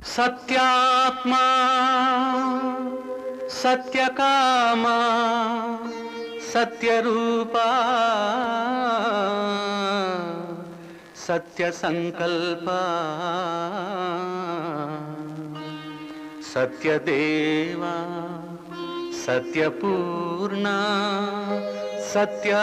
ಸತ್ಯಾತ್ಮ ಸತ್ಯಕಾಮ ಸತ್ಯರೂಪ ಸತ್ಯಸಂಕಲ್ಪ ಸತ್ಯದೇವ ಸತ್ಯಪೂರ್ಣ ಸತ್ಯಾನಂದ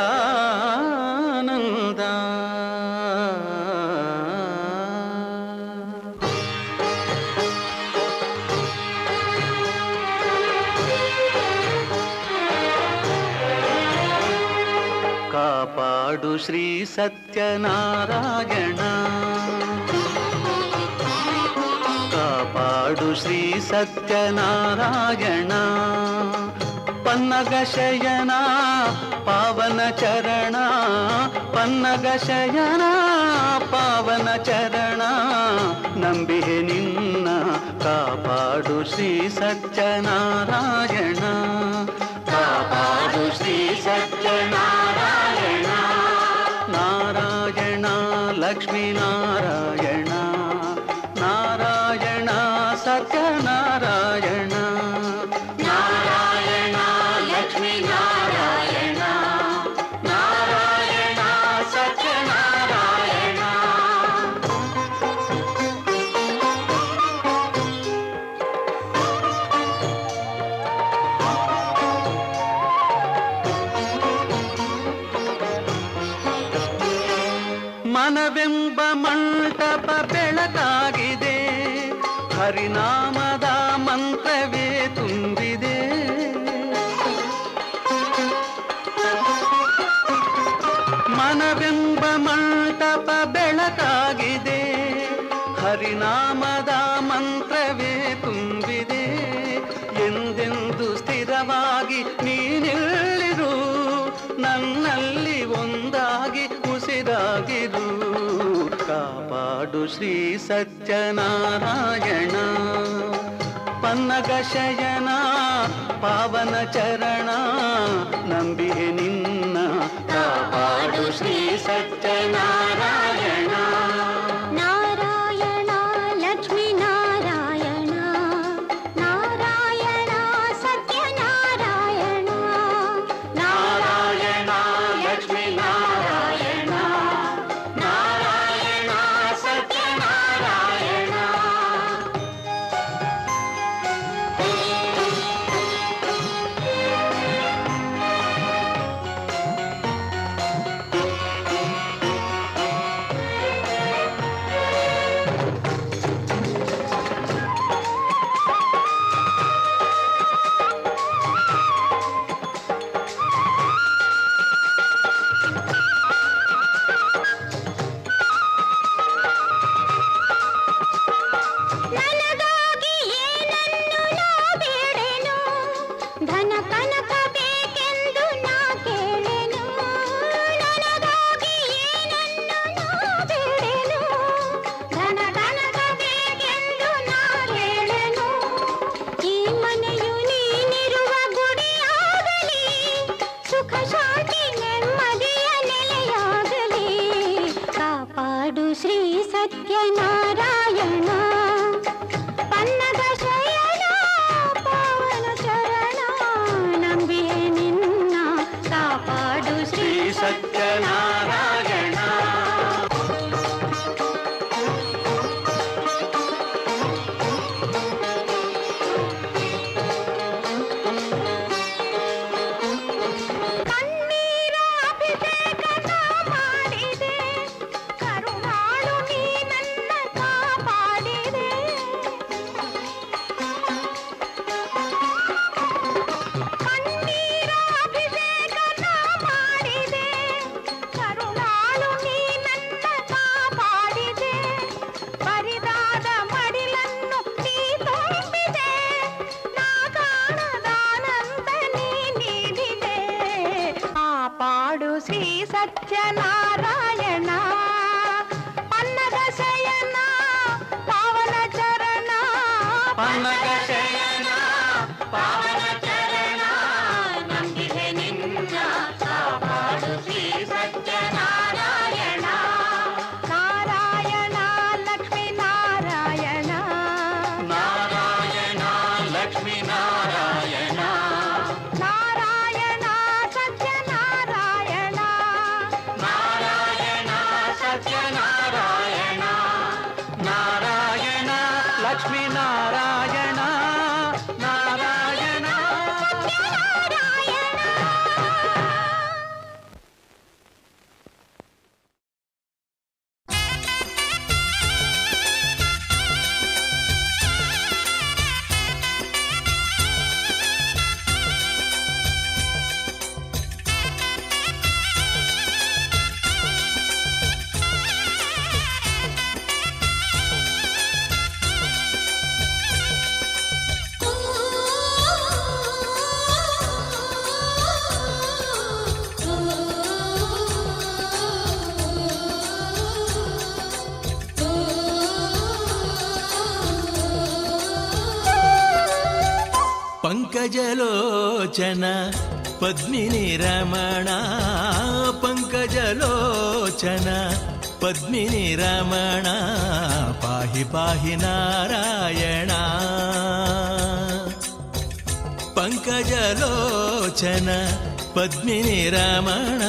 ಕಾಪಾಡು ಶ್ರೀ ಸತ್ಯನಾರಾಯಣ ಕಾಪಾಡು ಶ್ರೀ ಸತ್ಯನಾರಾಯಣ ಪನ್ನಗ ಶಯನ ಪಾವನ ಚರಣ ಪನ್ನಗ ಶಯನ ಪಾವನ ಚರಣ ನಂಬಿಹೆ ನಿನ್ನ ಕಾಪಾಡು ಶ್ರೀ ಸತ್ಯನಾರಾಯಣ ಕಾಪಾಡು ಶ್ರೀ ಸತ್ಯನಾರಾಯಣ ನಾರಾಯಣ ಲಕ್ಷ್ಮೀ ನಾರಾಯಣ ನಾರಾಯಣ ಸತ್ಯನಾರಾಯಣ ನಾರಾಯಣ ಲಕ್ಷ್ಮೀ ನಾರಾಯಣ ನಾರಾಯಣ ಸತ್ಯನಾರಾಯಣ ಮನವೆಂಬ ಮಂಟಪ ಬೆಳಕಾಗಿದೆ ಹರಿನಾಮದ ಮಂತ್ರವೇ ತುಂಬಿದೆ ಮನವೆಂಬ ಮಂಟಪ ಬೆಳಕಾಗಿದೆ ಹರಿನಾಮದ ಮಂತ್ರವೇ ತುಂಬಿದೆ ಎಂದೆಂದು ಸ್ಥಿರವಾಗಿ ನೀನಿಲ್ಲಿರು ನನ್ನಲ್ಲಿ ಒಂದಾಗಿ ಉಸಿರಾಗಿರು ಕಾಪಾಡು ಶ್ರೀ ಸತ್ಯನಾರಾಯಣ ಪನ್ನಗ ಶಯನ ಪಾವನ ಚರಣ ನಂಬಿಹೆ ನಿನ್ನ ಕಾಪಾಡು ಶ್ರೀ ಸತ್ಯನಾರಾಯಣ ನಾರಾಯಣ ಲಕ್ಷ್ಮೀ ನಾರಾಯಣ ನಾರಾಯಣ ಸತ್ಯನಾರಾಯಣ ನಾರಾಯಣ ಲಕ್ಷ್ಮೀ ನಾರಾಯಣ ನಾರಾಯಣ ಸತ್ಯನಾರಾಯಣ ನನಗಾಗಿ ಏನನ್ನು ನಾ ಬೇಡೆನು ಧನ ಕನಕ ಬೇಕೆಂದು ನಾ ಕೇಳೆನು ನನಗಾಗಿ ಏನನ್ನು ನಾ ಬೇಡೆನು ಧನ ಕನಕ ಬೇಕೆಂದು ನಾ ಕೇಳೆನು ಈ ಮನೆಯು ನೀನಿರುವ ಗುಡಿಯಾಗಲಿ ಸುಖ ಶಾಂತಿ ನೆಮ್ಮದಿಯ ನೆಲೆಯಾಗಲಿ ಕಾಪಾಡು ಶ್ರೀ ಸತ್ಯನಾರಾಯಣ ಪನ್ನಗ ಶಯನ ಪಾವನ ಚರಣ ನಂಬಿಹೆ ನಿನ್ನ ಕಾಪಾಡು ಶ್ರೀ ಸತ್ಯನಾರಾಯಣ ಕಣ್ಣೀರ ಅಭಿಷೇಕ ನಾ ಮಾಡಿದೆ ಕರುಣಾಳು ನೀ ನನ್ನ ಕಾಪಾಡಿದೆ ಕಣ್ಣೀರ ಅಭಿಷೇಕ ನಾ ಮಾಡಿದೆ ಕರುಣಾಳು ನೀ ನನ್ನ ಕಾಪಾಡಿದೆ ಬರಿದಾದ ಮಡಿಲನ್ನು ನೀ ತುಂಬಿದೆ ನಾ ಕಾಣದಾನಂದ ನೀ ನೀಡಿದೆ ಕಾಪಾಡು ಶ್ರೀ ಸತ್ಯನಾರಾಯಣ ಪನ್ನಗ ಶಯನ ಪಾವನ ಚರಣ ಪನ್ನಗ ಶಯನ ಪಾವನ ಚರಣ ನಂಬಿಹೆ ನಿನ್ನ ಕಾಪಾಡು ಶ್ರೀ ಸತ್ಯನಾರಾಯಣ ನಾರಾಯಣ ಲಕ್ಷ್ಮೀ ನಾರಾಯಣ ಲಕ್ಷ್ಮೀ ನಾರಾಯಣ ನಾರಾಯಣ ಪಂಕಜಲೋಚನ ಪದ್ಮಿನಿ ರಮಣ ಪಂಕಜಲೋಚನ ಪದ್ಮಿನಿ ರಮಣ ಪಾಹಿ ಪಾಹಿ ನಾರಾಯಣ ಪಂಕಜಲೋಚನ ಪದ್ಮಿನಿ ರಮಣ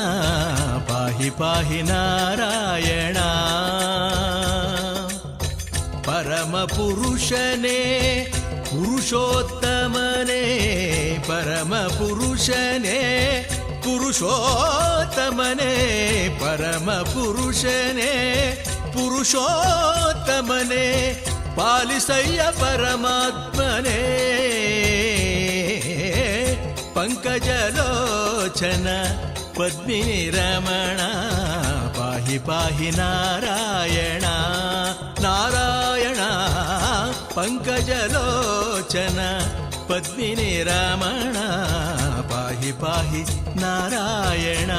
ಪಾಹಿ ಪಾಹಿ ನಾರಾಯಣ ಪರಮ ಪುರುಷನೇ ಪುರುಷೋತ್ತಮನೇ ಪರಮ ಪುರುಷನೇ ಪುರುಷೋತ್ತಮನೇ ಪರಮ ಪುರುಷನೇ ಪುರುಷೋತ್ತಮನೇ ಪಾಲಿಸಯ್ಯ ಪರಮಾತ್ಮನೇ ಪಂಕಜಲೋಚನ ಪದ್ಮಿನಿ ರಮಣ ಪಾಹಿ ಪಾಹಿ ನಾರಾಯಣ ನಾರಾಯಣ ಪಂಕಜಲೋಚನ ಪದ್ಮಿನಿ ರಮಣ ಪಾಹಿ ಪಾಹಿ ನಾರಾಯಣ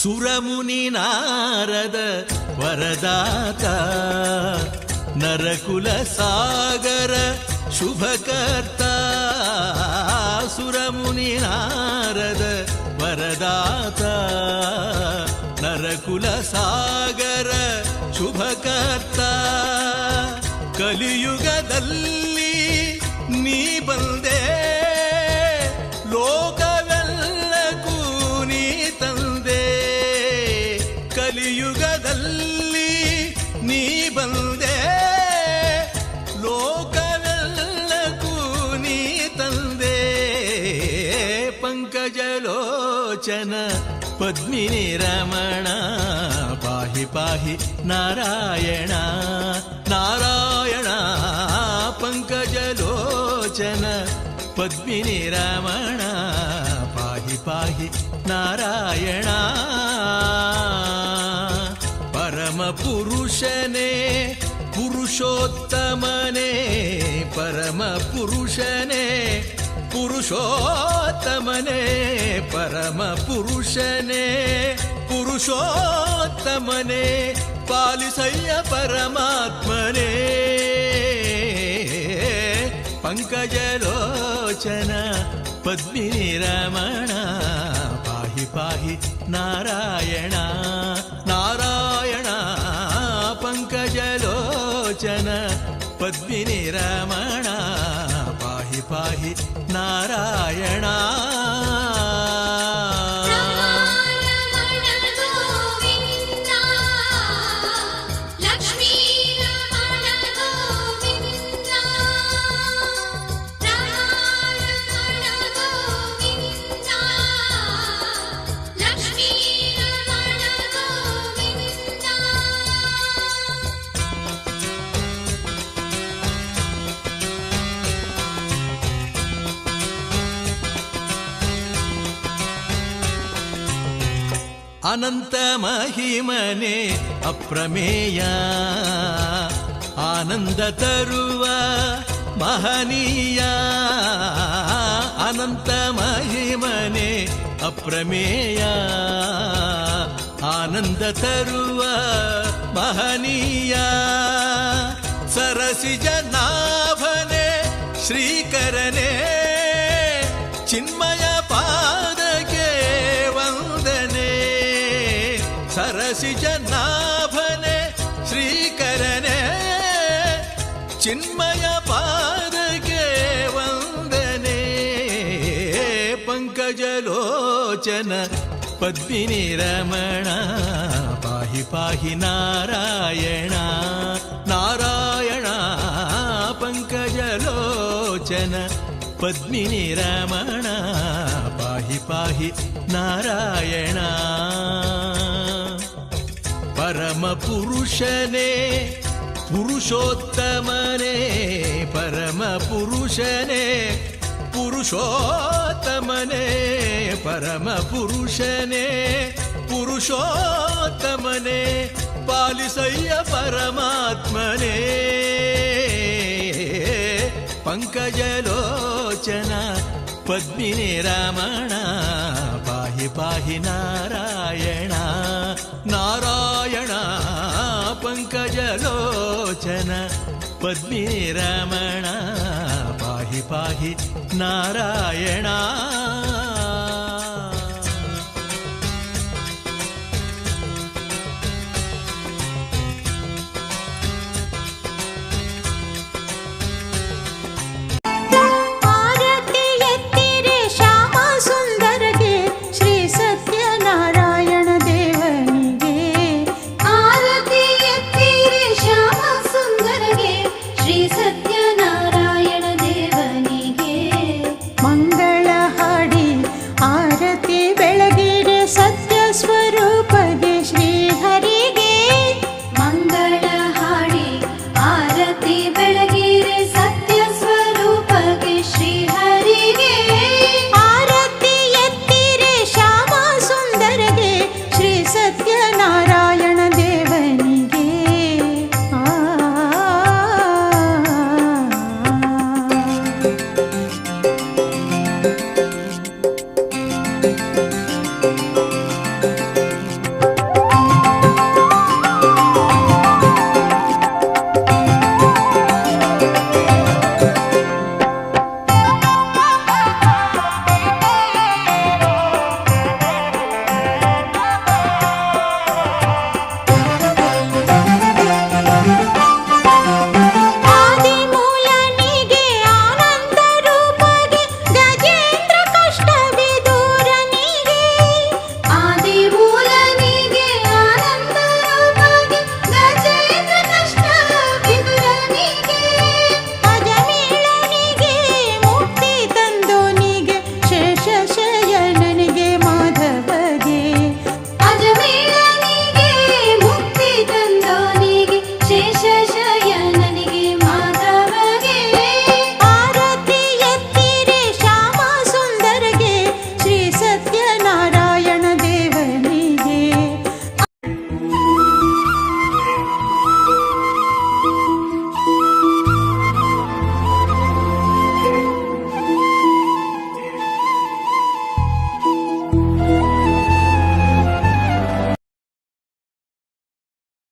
ಸುರಮುನಿ ನಾರದ ವರದಾತ ನರಕುಲ ಸಾಗರ ಶುಭಕರ್ತ ಸುರಮುನಿ ನಾರದ ವರದಾತ ನರಕುಲ ಸಾಗರ ಶುಭಕರ್ತ ಕಲಿಯುಗದಲ್ಲಿ ನೀ ಬಂದೆ ಲೋಕವೆಲ್ಲಕ್ಕೂ ನೀ ತಂದೆ ಕಲಿಯುಗದಲ್ಲಿ ನೀ ಬಂದೆ ಲೋಕವೆಲ್ಲಕ್ಕೂ ನೀ ತಂದೆ ಪಂಕಜಲೋಚನ ಪದ್ಮಿನಿ ರಮಣ ಪಾಹಿ ಪಾಹಿ ನಾರಾಯಣ ನಾರಾಯಣ ಪಂಕಜಲೋಚನ ಪದ್ಮಿನಿ ರಮಣ ಪಾಹಿ ಪಾಹಿ ನಾರಾಯಣ ಪರಮ ಪುರುಷನೇ ಪುರುಷೋತ್ತಮನೇ ಪರಮ ಪುರುಷನೇ ಪುರುಷೋತ್ತಮನೇ ಪರಮ ಪುರುಷನೇ ಪುರುಷೋತ್ತಮನೇ ಪಾಲಿಸಯ್ಯ ಪರಮಾತ್ಮನೇ ಪಂಕಜಲೋಚನ ಪದ್ಮಿನಿ ರಮಣ ಪಾಹಿ ಪಾಹಿ ನಾರಾಯಣ ನಾರಾಯಣ ಪಂಕಜಲೋಚನ ಪದ್ಮಿನಿ ರಮಣ ಪಾಹಿ ಪಾಹಿ ನಾರಾಯಣ ಅನಂತ ಮಹಿಮನೆ ಅಪ್ರಮೇಯ ಆನಂದ ತರುವ ಮಹನೀಯ ಅನಂತ ಮಹಿಮನೆ ಅಪ್ರಮೇಯ ಆನಂದ ತರುವ ಮಹನೀಯ ಸರಸಿಜ ನಾಭನೆ ಶ್ರೀಕರನೇ ಚಿನ್ಮಯ ಪಾದಕ್ಕೆ ವಂದನೆ ಸರಸಿಜನಾಭನೆ ಶ್ರೀಕರನೆ ಚಿನ್ಮಯ ಪಾದಕ್ಕೆ ವಂದನೆ ಪಂಕಜಲೋಚನ ಪದ್ಮಿನಿ ರಮಣ ಪಾಹಿ ಪಾಹಿ ನಾರಾಯಣ ನಾರಾಯಣ ಪಂಕಜಲೋಚನ ಪದ್ಮಿನಿ ರಮಣ ಪಾಹಿ ಪಾಹಿ ನಾರಾಯಣ ಪರಮ ಪುರುಷನೇ ಪುರುಷೋತ್ತಮನೇ ಪರಮ ಪುರುಷನೇ ಪುರುಷೋತ್ತಮನೇ ಪರಮ ಪುರುಷನೇ ಪುರುಷೋತ್ತಮನೇ ಪಾಲಿಸಯ್ಯ ಪರಮಾತ್ಮನೇ ಪಂಕಜಲೋಚನ ಪದ್ಮಿನಿ ರಮಣ ಪಾಹಿ ಪಾಹಿ ನಾರಾಯಣ ನಾರಾಯಣ ಪಂಕಜಲೋಚನ ಪದ್ಮಿನಿ ರಮಣ ಪಾಹಿ ಪಾಹಿ ನಾರಾಯಣ